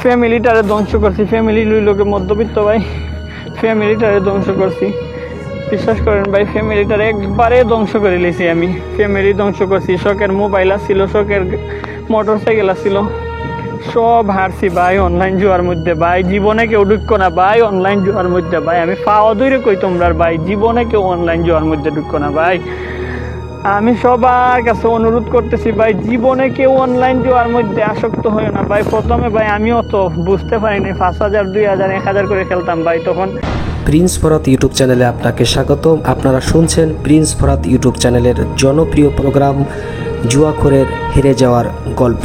ফ্যামিলিটারে ধ্বংস করছি। ফ্যামিলি লোকে মধ্যবিত্ত ভাই, ফ্যামিলিটারে ধ্বংস করছি। বিশ্বাস করেন ভাই, ফ্যামিলিটারে একবারে ধ্বংস করে লিছি আমি। ফ্যামিলি ধ্বংস করছি, শখের মোবাইল আসছিল, শখের মোটর সাইকেল আসছিল, সব হারছি ভাই অনলাইন জুয়ার মধ্যে। ভাই জীবনে কেউ ঢুকো না ভাই অনলাইন জুয়ার মধ্যে। ভাই আমি পাওয়া দূরে কই তোমরা ভাই, জীবনে কেউ অনলাইন জুয়ার মধ্যে ঢুকো না ভাই। আমি সবার কাছে অনুরোধ করতেছি ভাই, জীবনে কেউ অনলাইন জুয়ার মধ্যে আসক্ত হয় না ভাই। প্রথমে ভাই আমিও তো বুঝতে পারিনি, 5,000 2,000 1,000 করে খেলতাম ভাই তখন। প্রিন্স ফরহাদ ইউটিউব চ্যানেলে আপনাকে স্বাগতম। আপনারা শুনছেন প্রিন্স ফরহাদ ইউটিউব চ্যানেলের জনপ্রিয় প্রোগ্রাম জুয়াখোরের হেরে যাওয়ার গল্প।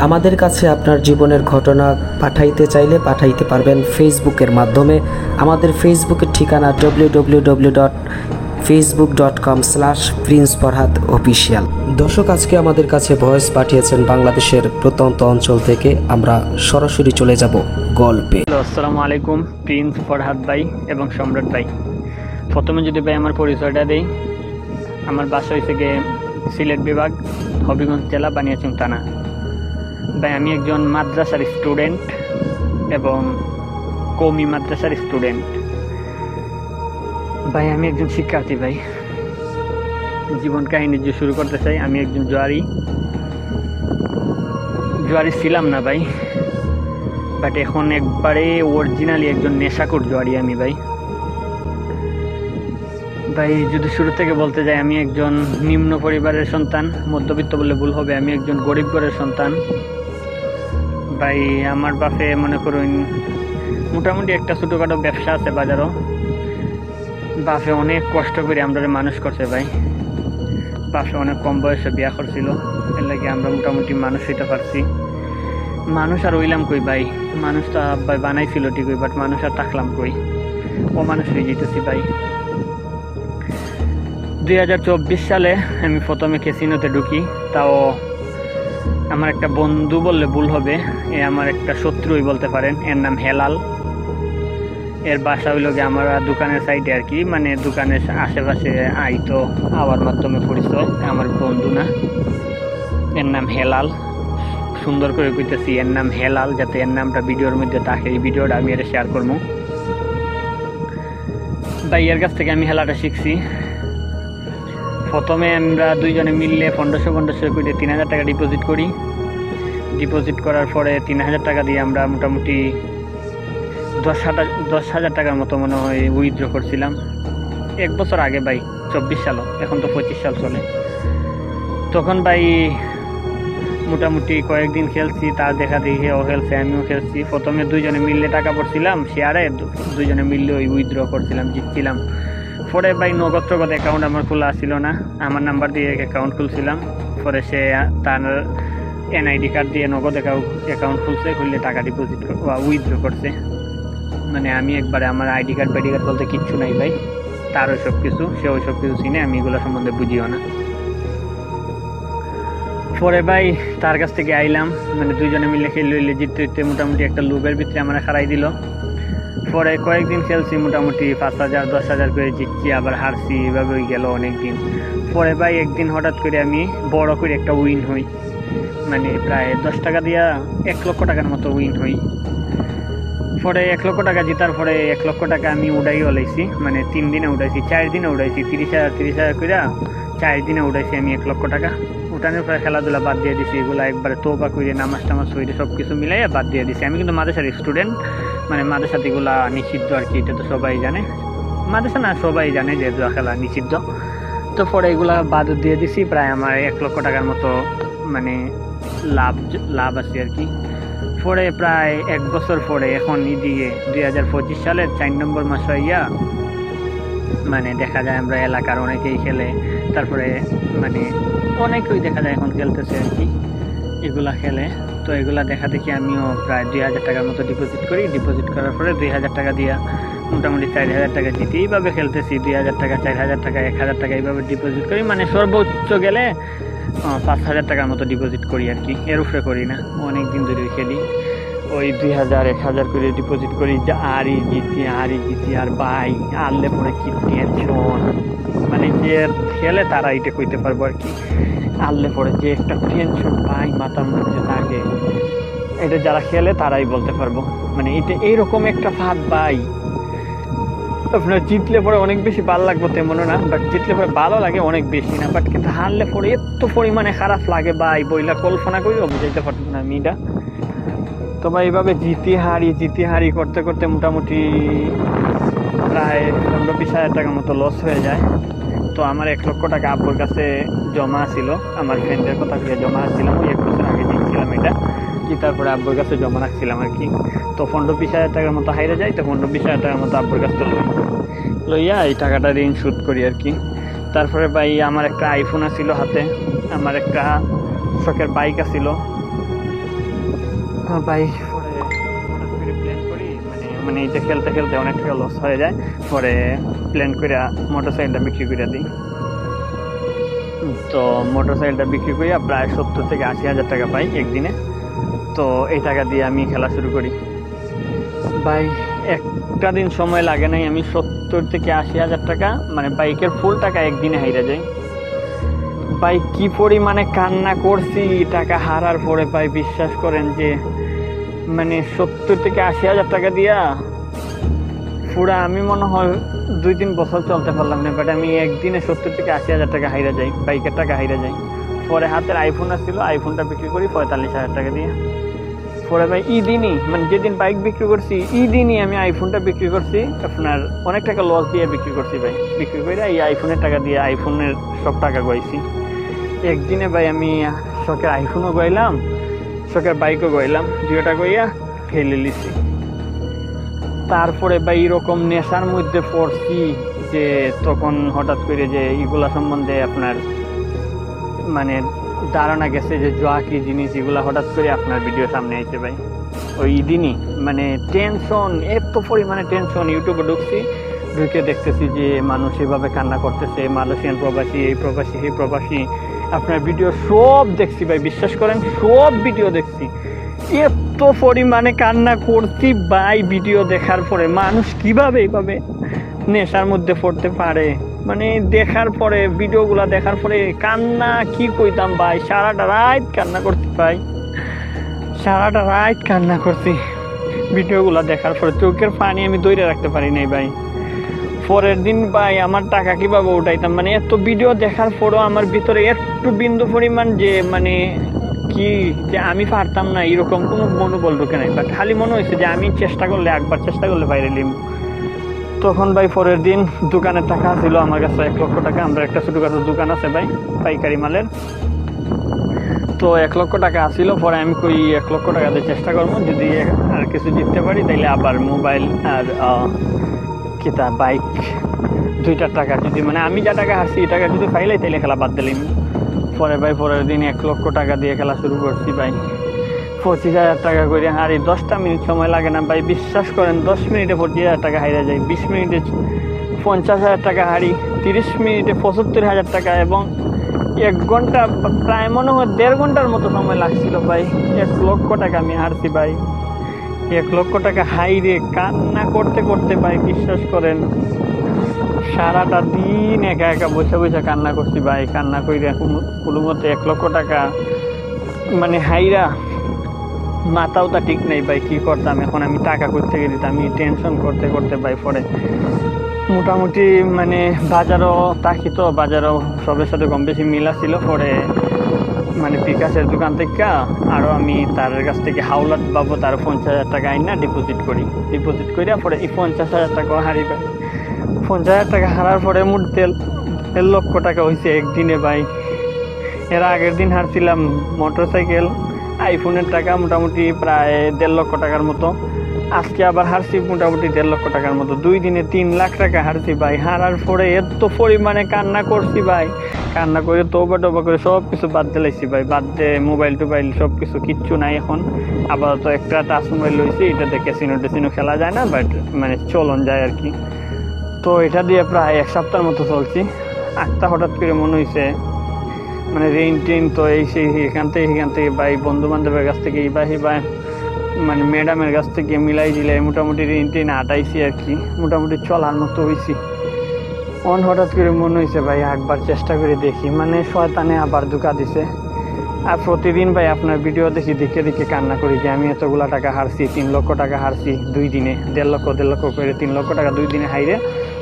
আমাদের কাছে আপনার জীবনের ঘটনা পাঠাইতে চাইলে পাঠাইতে পারবেন ফেসবুকের মাধ্যমে। আমাদের ফেসবুকের ঠিকানা www.facebook.com/princefarhadofficial। দর্শক, আজকে আমাদের কাছে ভয়েস পাঠিয়েছেন বাংলাদেশের প্রত্যন্ত অঞ্চল থেকে। আমরা সরাসরি চলে যাব গল্পে। আসসালামু আলাইকুম প্রিন্স ফরহাদ ভাই এবং সম্রাট ভাই। প্রথমে যদি ভাই আমার পরিচয়টা দেই, আমার বাসা হয়েছে গিয়ে সিলেট বিভাগ, হবিগঞ্জ জেলা, বানিয়াচং থানা। ভাই আমি একজন মাদ্রাসার স্টুডেন্ট এবং কওমি মাদ্রাসার স্টুডেন্ট। ভাই আমি একজন শিক্ষার্থী ভাই। জীবন কাহিনী যে শুরু করতে চাই, আমি একজন জুয়ারি ছিলাম না ভাই, বাট এখন একবারে অরিজিনালি একজন নেশাখোর জুয়ারি আমি ভাই। ভাই যদি শুরু থেকে বলতে যাই, আমি একজন নিম্ন পরিবারের সন্তান, মধ্যবিত্ত বললে ভুল হবে, আমি একজন গরিব ঘরের সন্তান ভাই। আমার বাপে মনে করুন মোটামুটি একটা ছোটোখাটো ব্যবসা আছে বাজারও। বাপে অনেক কষ্ট করে আমরা মানুষ করছে ভাই। বাপে অনেক কম বয়সে বিয়া করছিল, এর লাগে আমরা মোটামুটি মানুষ হইতে পারছি। মানুষ আর হইলাম কই ভাই, মানুষ তো ভাই বানাইছিল ঠিকই, বাট মানুষ আর থাকলাম কই, ও মানুষ হয়ে যেতেছি ভাই। 2024 সালে আমি প্রথমে ক্যাসিনোতে ঢুকি। তাও আমার একটা বন্ধু বললে ভুল হবে, এ আমার একটা শত্রুই বলতে পারেন। এর নাম হেলাল। এর বাসা হইল গিয়ে আমার দোকানের সাইডে আর কি, মানে দোকানের আশেপাশে আইতো, আওয়ার মাধ্যমে পরিচয়। আমার বন্ধু না, এর নাম হেলাল। সুন্দর করে কইতেছি এর নাম হেলাল, যাতে এর নামটা ভিডিওর মধ্যে থাকে। এই ভিডিওটা আমি এটা শেয়ার করবো ভাই। এর কাছ থেকে আমি হেলাটা শিখছি। প্রথমে আমরা দুইজনে মিললে 1500 করে 3,000 টাকা ডিপোজিট করি। ডিপোজিট করার পরে 3,000 টাকা দিয়ে আমরা মোটামুটি 10,000 টাকার মতো মনে হয় উইথড্র করছিলাম। 1 বছর আগে ভাই, 24 সাল, এখন তো 25 সাল চলে। তখন ভাই মোটামুটি কয়েকদিন খেলছি, তার দেখা দেখে ও খেলছে, আমিও খেলছি। প্রথমে দুইজনে মিললে টাকা পড়ছিলাম শেয়ারে, দুইজনে মিললে ওই উইথড্র করছিলাম, জিতছিলাম। পরে ভাই নগদ অ্যাকাউন্ট আমার খোলা ছিল না, আমার নাম্বার দিয়ে অ্যাকাউন্ট খুলছিলাম। পরে সে তার এনআইডি কার্ড দিয়ে নগদ অ্যাকাউন্ট খুলছে, খুললে টাকা ডিপোজিট উইথড্র করছে। মানে আমি একবারে আমার আইডি কার্ড বলতে কিচ্ছু নাই ভাই, তার ওই সব কিছু, সে ওই সব কিছু চিনে, আমি এগুলো সম্বন্ধে বুঝিও না। পরে ভাই তার কাছ থেকে আইলাম, মানে দুইজনে মিলে খেললে জিততে মোটামুটি একটা লুবের ভিতরে আমার হারাই দিল। পরে কয়েকদিন খেলছি, মোটামুটি 5,000 10,000 করে জিতছি, আবার হারছি, এভাবেই গেল অনেকদিন। পরে ভাই একদিন হঠাৎ করে আমি বড় করে একটা উইন হই, মানে প্রায় 10 টাকা দিয়া 1 লক্ষ টাকার মতো উইন হই। পরে 1 লক্ষ টাকা জেতার পরে 1 লক্ষ টাকা আমি উড়াই ওলাইছি, মানে 3 দিনে উঠাইছি, 4 দিনে উঠাইছি, 30,000 করে 4 দিনে উঠাইছি আমি 1 লক্ষ টাকা। উঠানোর পরে খেলাধুলা বাদ দিয়ে দিছি, এগুলো একবারে তোবা করে নামাজ টামাজ হইলে সব কিছু মিলাইয়া বাদ দিয়ে দিছি। আমি কিন্তু মাদ্রাসার স্টুডেন্ট, মানে মাদ্রাসাত এগুলা নিষিদ্ধ আর কি, এটা তো সবাই জানে। মাদ্রাসা না, সবাই জানে যে জুয়া খেলা নিষিদ্ধ। তো পরে এগুলা বাদ দিয়ে দিছি, প্রায় আমার 1 লক্ষ টাকার মতো মানে লাভ আছে আর কি। পরে প্রায় 1 বছর পরে এখন এদিকে 2025 সালের 4 নম্বর মাস হইয়া মানে দেখা যায় আমরা এলাকার অনেকেই খেলে, তারপরে মানে অনেকেই দেখা যায় এখন খেলতেছে আর কি, এগুলা খেলে। তো এগুলা দেখা দেখি আমিও প্রায় 2,000 টাকার মতো ডিপোজিট করি। ডিপোজিট করার পরে 2,000 টাকা দিয়া মোটামুটি 4,000 টাকা জিতে এইভাবে খেলতেছি। 2,000 টাকা, 4,000 টাকা, 1,000 টাকা এইভাবে ডিপোজিট করি, মানে সর্বোচ্চ গেলে 5,000 টাকার মতো ডিপোজিট করি আর কি, এর উপরে করি না। অনেক দিন ধরে খেলি, ওই 2,000 1,000 করে ডিপোজিট করি, আরই জিতি আর ভাই আনলে পরে কি টেনশন, মানে যে খেলে তারা এটা কইতে পারবো আর কি। আনলে পরে যে একটা টেনশন ভাই মাথার মধ্যে থাকে, এটা যারা খেলে তারাই বলতে পারবো। মানে এটা এইরকম একটা ফাঁদ ভাই, আপনার জিতলে পরে অনেক বেশি ভালো লাগবে তেমনও না, বাট জিতলে পরে ভালো লাগে অনেক বেশি না, বাট কিন্তু হারলে পরে এত পরিমাণে খারাপ লাগে ভাই, বইলা কল্পনা করেও বুঝাইতে পারতাম না আমি এটা। তো ভাই এইভাবে জিতি হারি করতে করতে মোটামুটি প্রায় 15-20 হাজার টাকার মতো লস হয়ে যায়। তো আমার 1 লক্ষ টাকা আব্বুর কাছে জমা ছিল, আমার ফ্রেন্ডের কথা দিয়ে জমা রাখছিলাম, ওই 1 বছর আগে দিচ্ছিলাম এটা কি, তারপরে আব্বুর কাছে জমা রাখছিলাম আর কি। তো 15-20 হাজার টাকার মতো হাইরে যায়, তো 15-20 হাজার টাকার মতো আব্বুর কাছে লইয়া এই টাকাটা ঋণ শোধ করি আর কি। তারপরে ভাই আমার একটা আইফোন আছিল হাতে, আমার একটা শখের বাইক আছিল ভাই। পরে হঠাৎ করে প্ল্যান করি, মানে এইটা খেলতে খেলতে অনেক টাকা লস হয়ে যায়, পরে প্ল্যান করে মোটরসাইকেলটা বিক্রি করে দিই। তো মোটরসাইকেলটা বিক্রি করিয়া প্রায় 70-80 হাজার টাকা পাই একদিনে। তো এই টাকা দিয়ে আমি খেলা শুরু করি ভাই। একটা দিন সময় লাগে নাই, আমি 70-80 হাজার টাকা মানে বাইকের ফুল টাকা একদিনে হাইরা যাই ভাই। কি পরিমাণে কান্না করছি টাকা হারার পরে ভাই, বিশ্বাস করেন যে মানে 70-80 হাজার টাকা দিয়া পুরা আমি মনে হয় 2-3 বছর চলতে পারলাম না, বাট আমি একদিনে 70-80 হাজার টাকা হাইরা যাই, বাইকের টাকা হাইরা যাই। পরে হাতের আইফোন আসছিল, আইফোনটা বিক্রি করি 45 হাজার টাকা দিয়ে। পরে ভাই দিনই মানে যেদিন বাইক বিক্রি করছি দিনই আমি আইফোনটা বিক্রি করছি, আপনার অনেক টাকা লস দিয়ে বিক্রি করছি ভাই। বিক্রি করে এই আইফোনের টাকা দিয়ে আইফোনের সব টাকা গইছি একদিনে ভাই। আমি শখের আইফোনও গইলাম, শখের বাইকও গইলাম, দুইটা গইয়া ফেলে লিছি। তারপরে ভাই এরকম নেশার মধ্যে পড়ছি যে তখন হঠাৎ করে যে এগুলা সম্বন্ধে আপনার মানে ধারণা গেছে যে জুয়া কি জিনিস, এগুলা হঠাৎ করে আপনার ভিডিও সামনে আইছে ভাই। ওই দিনই মানে টেনশন, এত পরিমাণে টেনশন। ইউটিউবে ঢুকে দেখতেছি যে মানুষ এভাবে কান্না করতেছে, মালয়েশিয়ান প্রবাসী, এই প্রবাসী সেই প্রবাসী, আপনার ভিডিও সব দেখছি ভাই, বিশ্বাস করেন সব ভিডিও দেখছি। এত পরিমাণে কান্না করছি ভাই ভিডিও দেখার পরে, মানুষ কিভাবে এইভাবে নেশার মধ্যে পড়তে পারে, মানে দেখার পরে ভিডিওগুলা দেখার পরে কান্না কি কইতাম ভাই। সারাটা রাত কান্না করছি ভাই, সারাটা রাত কান্না করছি ভিডিওগুলা দেখার পরে, চোখের পানি আমি ধরে রাখতে পারি নাই ভাই। পরের দিন ভাই আমার টাকা কিভাবে উঠাইতাম, মানে এত ভিডিও দেখার পরও আমার ভিতরে একটু বিন্দু পরিমাণ যে মানে কি যে আমি পারতাম না এরকম কোনো মনোবল ঢুকে নাই, বাট খালি মনে হয়েছে যে আমি চেষ্টা করলে একবার চেষ্টা করলে বাইরে লিম। তখন ভাই পরের দিন দোকানের টাকা ছিল আমার কাছে 1 লক্ষ টাকা। আমরা একটা ছোটখাটো দোকান আছে ভাই পাইকারি মালের, তো 1 লক্ষ টাকা আসছিল। পরে আমি কই 1 লক্ষ টাকা দিয়ে চেষ্টা করবো, যদি আর কিছু জিততে পারি তাইলে আবার মোবাইল আর কিতা বাইক 2টার টাকা যদি মানে আমি যা টাকা হাসি এই টাকা যদি পাইলাই তাইলে খেলা বাদ দিলাম। পরে ভাই পরের দিন 1 লক্ষ টাকা দিয়ে খেলা শুরু করছি ভাই। 25 হাজার টাকা করে হারি, 10টা মিনিট সময় লাগে না ভাই, বিশ্বাস করেন 10 মিনিটে 25 হাজার টাকা হারিয়ে যায়, 20 মিনিটে 50 হাজার টাকা হারি, 30 মিনিটে 75 হাজার টাকা, এবং 1 ঘন্টা প্রায় মনে হয় 1.5 ঘন্টার মতো সময় লাগছিল ভাই। 1 লক্ষ টাকা আমি হারছি ভাই। 1 লক্ষ টাকা হাইরে কান্না করতে করতে ভাই, বিশ্বাস করেন সারাটা দিন একা একা বসে বসে কান্না করছি ভাই। কান্না কইরা কোনো মতে 1 লক্ষ টাকা মানে হাইরা মাথাও তা ঠিক নেই ভাই, কি করতাম এখন আমি, টাকা করতে গেলে আমি টেনশন করতে করতে ভাই পরে মোটামুটি মানে বাজারও তাকি, তো বাজারও সবের সাথে কম বেশি মিল ছিল। পরে মানে বিকাশের দোকান থেকে আরও আমি তার কাছ থেকে হাওলাত পাবো, তার 50 হাজার টাকা আইন না ডিপোজিট করিয়া পরে এই 50 হাজার টাকা হারি ভাই। 50 হাজার টাকা হারার পরে মোট 1.5 লক্ষ টাকা হয়েছে একদিনে ভাই। এর আগের দিন হারছিলাম মোটরসাইকেল, আইফোনের টাকা মোটামুটি প্রায় 1.5 লক্ষ টাকার মতো। আজকে আবার হারছি মোটামুটি 1.5 লক্ষ টাকার মতো, 2 দিনে 3 লাখ টাকা হারছি ভাই। হারার পরে এত পরিমাণে কান্না করছি ভাই, কান্না করে তওবা করে সব কিছু বাদ দিলাইছি ভাই। বাদ দিয়ে মোবাইল টোবাইল সব কিছু কিচ্ছু নাই এখন। আপাতত একটা টাচ মোবাইল লইছি, এটাতে ক্যাসিনো খেলা যায় না, বাট মানে চলন যায় আর কি। তো এটা দিয়ে প্রায় 1 সপ্তাহের মতো চলছি। একটা হঠাৎ করে মনে হয়েছে মানে রেন্ট তো এই সেই এখান থেকে ভাই বন্ধু বান্ধবের কাছ থেকে এই ভাই মানে ম্যাডামের কাছ থেকে মিলাই দিলাই মোটামুটি রেন্ট আটাইছি আর কি, মোটামুটি চলার মতো হয়েছি। হঠাৎ করে মনে হয়েছে ভাই একবার চেষ্টা করে দেখি, মানে শয়তানে আবার ধোঁকা দিছে। আর প্রতিদিন ভাই আপনার ভিডিও দেখে দেখে কান্না করি যে আমি এতগুলা টাকা হারছি, 3 লক্ষ টাকা হারছি 2 দিনে, 1.5 লক্ষ করে 3 লক্ষ টাকা 2 দিনে হাইরে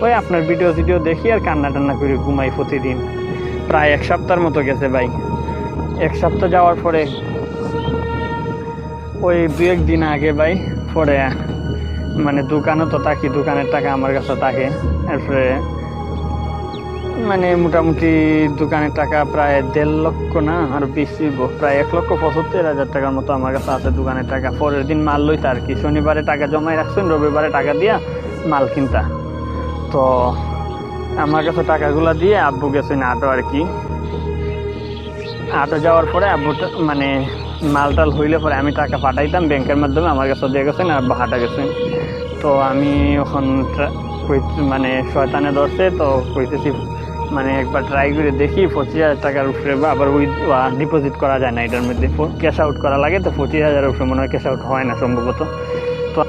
ওই আপনার ভিডিও দেখি আর কান্না টান্না করে ঘুমাই প্রতিদিন। প্রায় 1 সপ্তাহের মতো গেছে ভাই। 1 সপ্তাহ যাওয়ার পরে ওই 2-1 দিন আগে ভাই পরে মানে দোকানও তো থাকি, দোকানের টাকা আমার কাছে থাকে। এরপরে মানে মোটামুটি দোকানের টাকা প্রায় 1.5 লক্ষ না আর বেশি, প্রায় 1,75,000 টাকার মতো আমার কাছে আছে দোকানের টাকা। পরের দিন মাল লইতা আর কি, শনিবারে টাকা জমাই রাখছেন, রবিবারে টাকা দিয়া মাল কিনতা। তো আমার কাছে টাকাগুলা দিয়ে আব্বু গেছেন আটো আর কি। আটো যাওয়ার পরে আব্বু মানে মালটাল হইলে পরে আমি টাকা পাঠাইতাম ব্যাংকের মাধ্যমে, আমার কাছে দিয়ে গেছেন আর আব্বা হাঁটা গেছেন। তো আমি এখন মানে শয়তানে ধরছে, তো কইতেছি মানে একবার ট্রাই করে দেখি 25,000 টাকার উপরে আবার ওই ডিপোজিট করা যায় না, এটার মধ্যে ক্যাশ আউট করা লাগে। তো 25,000 উপরে মনে হয় ক্যাশ আউট হয় না সম্ভবত। তো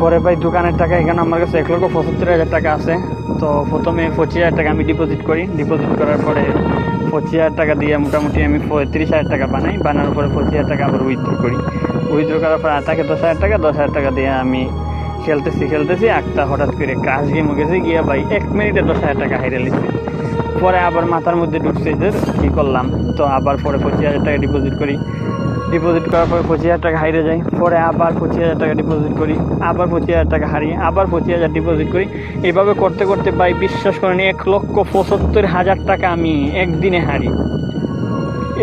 পরে ভাই দোকানের টাকা এখানে আমার কাছে 1,75,000 টাকা আছে। তো প্রথমে 25,000 টাকা আমি ডিপোজিট করি, ডিপোজিট করার পরে 25,000 টাকা দিয়ে মোটামুটি আমি 30,000 টাকা বানাই, বানানোর পরে 25,000 টাকা আবার উইথড্র করি। উইথড্র করার পরে তাকে 10,000 টাকা, 10,000 টাকা দিয়ে আমি খেলতেছি একটা হঠাৎ করে কাজ গেমে গেছে গিয়া ভাই 1 মিনিটে 10,000 টাকা হাইরে লিখছি। পরে আবার মাথার মধ্যে ঢুকছে যে কী করলাম। তো আবার পরে 25,000 টাকা ডিপোজিট করি, ডিপোজিট করার পরে 25,000 টাকা হারিয়ে যায়। পরে আবার 25,000 টাকা ডিপোজিট করি, আবার 25,000 টাকা হারিয়ে আবার 25,000 ডিপোজিট করি। এভাবে করতে করতে ভাই বিশ্বাস করেন 1,75,000 টাকা আমি একদিনে হারি।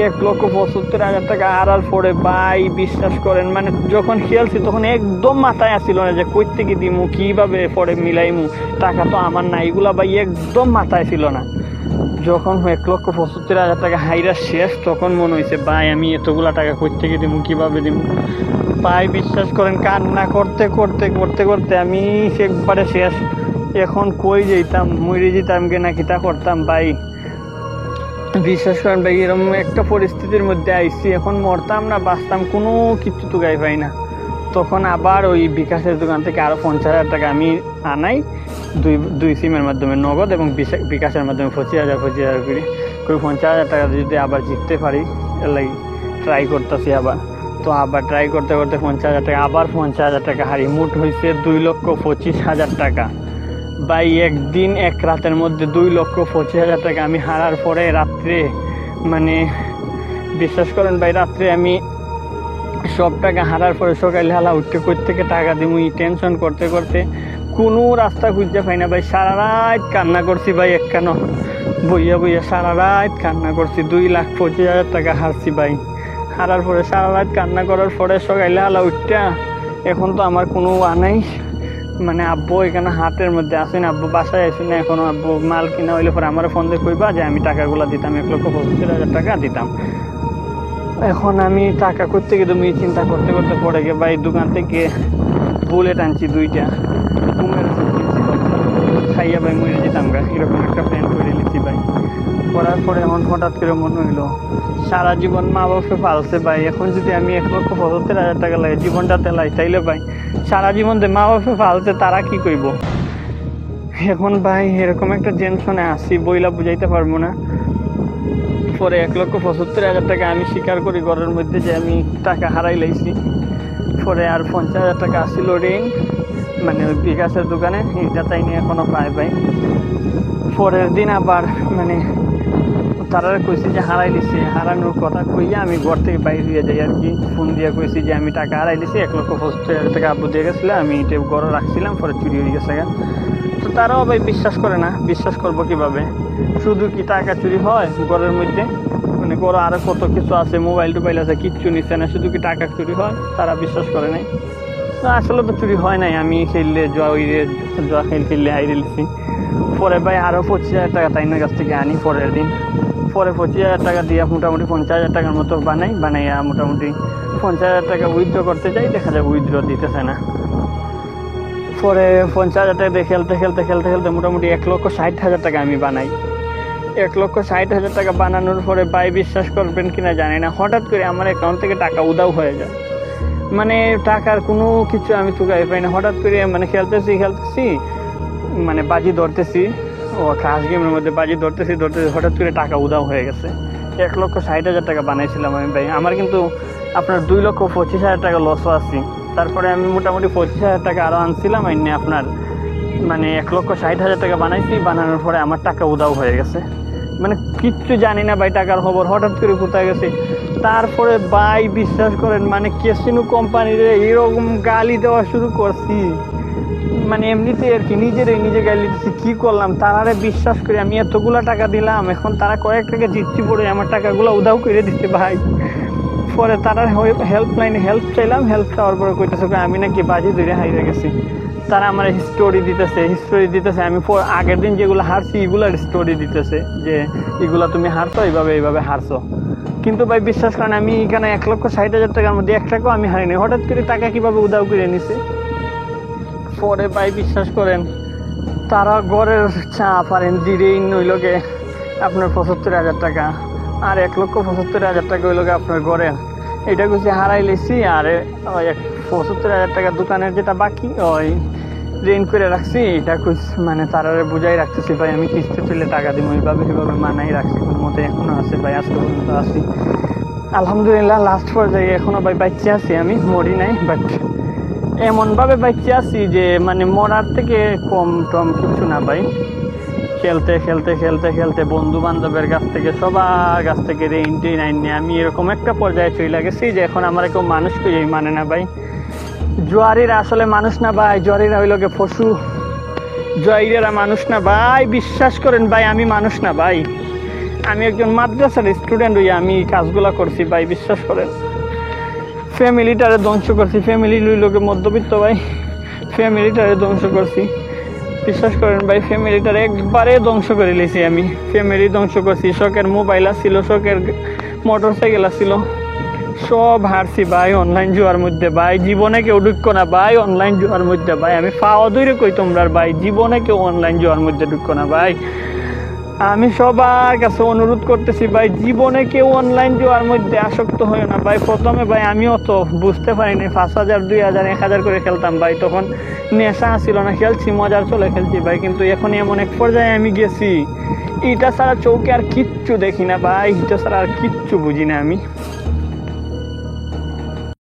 1,75,000 টাকা হারার পরে ভাই বিশ্বাস করেন মানে যখন খেলছি তখন একদম মাথায় আসছিল না যে কই থেকে দিমু, কীভাবে পরে মিলাইমু, টাকা তো আমার না, এগুলা ভাই একদম মাথায় ছিল না। যখন 1,75,000 টাকা হাইরা শেষ তখন মনে হয়েছে ভাই আমি এতগুলা টাকা কই থেকে দিমু, কীভাবে দিমু। ভাই বিশ্বাস করেন কান্না করতে করতে করতে করতে আমি একবারে শেষ। এখন কই যেতাম, মরে যেতাম কে না কিতা করতাম ভাই। বিশ্বাস করেন ভাই এরকম একটা পরিস্থিতির মধ্যে আইছি, এখন মরতাম না বাঁচতাম কোনো কিছু তো গাই পাই না। তখন আবার ওই বিকাশের দোকান থেকে আরও 50,000 টাকা আমি আনাই, দুই সিমের মাধ্যমে নগদ এবং বিকাশের মাধ্যমে 25,000 করে 50,000 টাকা যদি আবার জিততে পারি এর লাগে ট্রাই করতেছি আবার। তো আবার ট্রাই করতে করতে 50,000 টাকা, আবার 50,000 টাকা হারি, মোট হয়েছে 2,25,000 টাকা। ভাই একদিন এক রাতের মধ্যে 2,25,000 টাকা আমি হারার পরে রাত্রে মানে বিশ্বাস করেন ভাই রাত্রে আমি সব টাকা হারার পরে সকালে হালা উঠতে কই থেকে টাকা দিব এই টেনশন করতে করতে কোনো রাস্তা খুঁজতে পাই না ভাই। সারা রাত কান্না করছি ভাই, একখানো বইয়া বইয়া সারা রাত কান্না করছি। 2,25,000 টাকা হারছি ভাই। হারার পরে সারা রাত কান্না করার পরে সকালে হালা উঠতে এখন তো আমার কোনো নাই মানে আব্বু এখানে হাটের মধ্যে আসেন, আব্বু বাসায় আসেন না এখনো। আব্বু মাল কিনা হইলে পরে আমার ফোন দিয়ে কইবা যে আমি টাকাগুলো দিতাম, 1,75,000 টাকা দিতাম। এখন আমি টাকা করতে গিয়ে তুমি চিন্তা করতে করতে পড়ে গিয়ে ভাই দোকান থেকে বুলেট আনছি 2টা, ঘুমের খাইয়া ভাই মরে যেতাম গা, এরকম একটা প্ল্যান করে নিচ্ছি ভাই। করার পরে এখন হঠাৎ করে মনে হইলো সারা জীবন মা বাপকে পালছে ভাই, এখন যদি আমি 1,75,000 টাকা লাগে জীবনটা তেলাই চাইলে ভাই সারা জীবন যে মা বাপকে পালছে তারা কি কইব। এখন ভাই এরকম একটা টেনশনে আসি বইলা বুঝাইতে পারবো না। পরে 1,75,000 টাকা আমি স্বীকার করি ঘরের মধ্যে যে আমি টাকা হারাই লাইছি। পরে আর 50,000 টাকা আসছিল ঋণ মানে ওই বিকাশের দোকানে, এটা তাই নিয়ে এখনো পাই ভাই। পরের দিন আবার মানে তারা কইছি যে হারাই লিছি, হারানোর কথা কইয়া আমি ঘর থেকে বাইরে দিয়ে যাই আর কি। ফোন দিয়ে কইছি যে আমি টাকা হারাই লিছি, 1,75,000 টাকা আব্বু দিয়ে গেছিলো, আমি এটা ঘরে রাখছিলাম, পরে চুরি হয়ে গেছে। তো তারাও ভাই বিশ্বাস করে না, বিশ্বাস করবো কিভাবে। শুধু কি টাকা চুরি হয় ঘরের মধ্যে, মানে ঘরে আরো কত কিছু আছে, মোবাইল টোবাইল আছে, কিচ্ছু নিচ্ছে না, শুধু কি টাকা চুরি হয়, তারা বিশ্বাস করে নাই। আসলে তো চুরি হয় নাই, আমি খেললে জুয়া খেললে হাইরে লিছি। পরে ভাই আরও 25,000 টাকা তাইনের কাছ থেকে আনি পরের দিন। পরে 25,000 টাকা দিয়ে মোটামুটি 50,000 টাকার মতো বানাইয়া মোটামুটি 50,000 টাকা উইথড্র করতে যাই, দেখা যায় উইথড্র দিতেছে না। পরে 50,000 টাকা দিয়ে খেলতে খেলতে খেলতে খেলতে মোটামুটি 1,60,000 টাকা আমি বানাই। 1,60,000 টাকা বানানোর পরে ভাই বিশ্বাস করবেন কিনা জানি না, হঠাৎ করে আমার অ্যাকাউন্ট থেকে টাকা উধাও হয়ে যায়। মানে টাকার কোনো কিছু আমি চুকাই পাই না। হঠাৎ করে মানে খেলতেছি মানে বাজি ধরতেছি, ও ক্লাস গেমের মধ্যে বাজি ধরতেছি হঠাৎ করে টাকা উধাও হয়ে গেছে। 1,60,000 টাকা বানাইছিলাম আমি ভাই। আমার কিন্তু আপনার 2,25,000 টাকা লসও আছে। তারপরে আমি মোটামুটি 25,000 টাকা আরও আনছিলাম, এনে আপনার মানে 1,60,000 টাকা বানাইছি। বানানোর পরে আমার টাকা উধাও হয়ে গেছে, মানে কিচ্ছু জানি না ভাই টাকার খবর, হঠাৎ করে কোথায় গেছে। তারপরে ভাই বিশ্বাস করেন মানে ক্যাসিনো কোম্পানির এরকম গালি দেওয়া শুরু করছি, মানে এমনিতে আর কি নিজে গালি দিচ্ছি। কি করলাম, তারারে বিশ্বাস করে আমি এতগুলা টাকা দিলাম, এখন তারা কয়েক টাকা জিতছি পড়ে আমার টাকাগুলো উধাও করে দিচ্ছে ভাই। পরে তারা হেল্পলাইনে হেল্প চাইলাম, হেল্প চাওয়ার পরে কইতেছে আমি নাকি বাজি ধরে হারিয়ে গেছি। তারা আমার হিস্টোরি দিতেছে আমি আগের দিন যেগুলো হারছি এগুলার স্টোরি দিতেছে, যে এগুলা তুমি হারছো এইভাবে হারছো। কিন্তু ভাই বিশ্বাস করেন আমি এখানে 1,60,000 টাকার মধ্যে 1 টাকাও আমি হারিনি। হঠাৎ করে টাকা কিভাবে উধাও করে নিছে। পরে ভাই বিশ্বাস করেন তারা ঘরের চাপ আর ঋণ হইলগে আপনার 75,000 টাকা, আর 1,75,000 টাকা হইলগে আপনার ঘরের। এটা কিছু হারাই লেছি, আর ওই 75,000 টাকা দোকানের যেটা বাকি ওই ঋণ করে রাখছি। এটা মানে তারা বুঝাই রাখতেছি ভাই আমি কিস্তি তুলে টাকা দিব, এইভাবে মানাই রাখছি কোনো মতে। এখনো আছে ভাই, আজকে পর্যন্ত আছি আলহামদুলিল্লাহ। লাস্ট পর্যায়ে এখনো ভাই বাচ্চা আছি, আমি মরি নাই, বাট এমনভাবে বাচ্চা আছি যে মানে মরার থেকে কম টম কিছু না ভাই। খেলতে বন্ধু বান্ধবের কাছ থেকে সবার কাছ থেকে ঋণ আইনি আমি এরকম একটা পর্যায়ে চলে গেছি যে এখন আমার কেউ মানুষ খুঁজেই মানে না ভাই। জোয়ারিরা আসলে মানুষ না ভাই, জোয়ারিরা হইলগে পশু, জোয়ারিরা মানুষ না ভাই। বিশ্বাস করেন ভাই আমি মানুষ না ভাই, আমি একজন মাদ্রাসার স্টুডেন্ট হইয়া আমি কাজগুলা করছি ভাই। বিশ্বাস করেন ফ্যামিলিটারে ধ্বংস করছি, ফ্যামিলি লোকে মধ্যবিত্ত ভাই, ফ্যামিলিটারে ধ্বংস করছি। বিশ্বাস করেন ভাই ফ্যামিলিটারে একবারে ধ্বংস করে লিছি আমি, ফ্যামিলি ধ্বংস করছি। শখের মোবাইল আসছিল, শখের মোটর সাইকেল আসছিল, সব হারছি ভাই অনলাইন জুয়ার মধ্যে ভাই। জীবনে কেউ ঢুকো না ভাই অনলাইন জুয়ার মধ্যে ভাই, আমি পাওয়া দূরে কই তোমরা ভাই, জীবনে কেউ অনলাইন জুয়ার মধ্যে ঢুকো না ভাই। আমি সবার কাছে অনুরোধ করতেছি ভাই, জীবনে কেউ অনলাইন জুয়ার মধ্যে আসক্ত হয় না ভাই। প্রথমে ভাই আমিও তো বুঝতে পারিনি, 5,000 2,000 1,000 করে খেলতাম ভাই, তখন নেশা ছিল না, খেলছি মজার চলে খেলছি ভাই। কিন্তু এখন এমন এক পর্যায়ে আমি গেছি, এটা ছাড়া চৌকে আর কিচ্ছু দেখি না ভাই, এটা ছাড়া আর কিচ্ছু বুঝি না আমি।